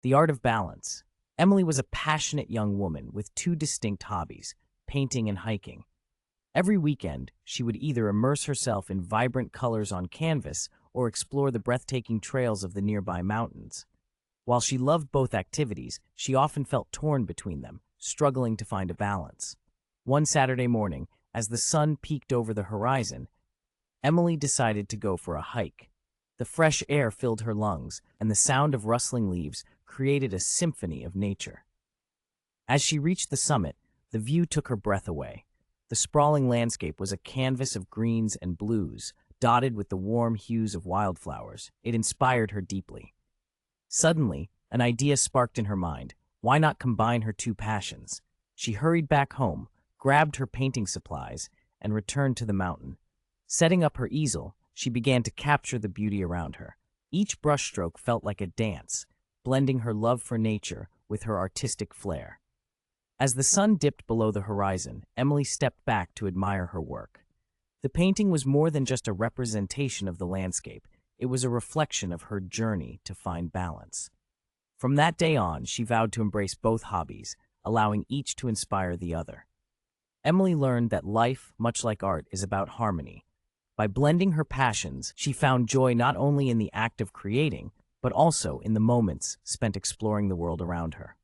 The art of balance. Emily was a passionate young woman with two distinct hobbies, painting and hiking. Every weekend, she would either immerse herself in vibrant colors on canvas or explore the breathtaking trails of the nearby mountains. While she loved both activities, she often felt torn between them, struggling to find a balance. One Saturday morning, as the sun peeked over the horizon, Emily decided to go for a hike. The fresh air filled her lungs, and the sound of rustling leaves created a symphony of nature. As she reached the summit, the view took her breath away. The sprawling landscape was a canvas of greens and blues, dotted with the warm hues of wildflowers. It inspired her deeply. Suddenly, an idea sparked in her mind. Why not combine her two passions? She hurried back home, grabbed her painting supplies, and returned to the mountain. Setting up her easel, she began to capture the beauty around her. Each brushstroke felt like a dance, blending her love for nature with her artistic flair. As the sun dipped below the horizon, Emily stepped back to admire her work. The painting was more than just a representation of the landscape. It was a reflection of her journey to find balance. From that day on, she vowed to embrace both hobbies, allowing each to inspire the other. Emily learned that life, much like art, is about harmony. By blending her passions, she found joy not only in the act of creating, but also in the moments spent exploring the world around her.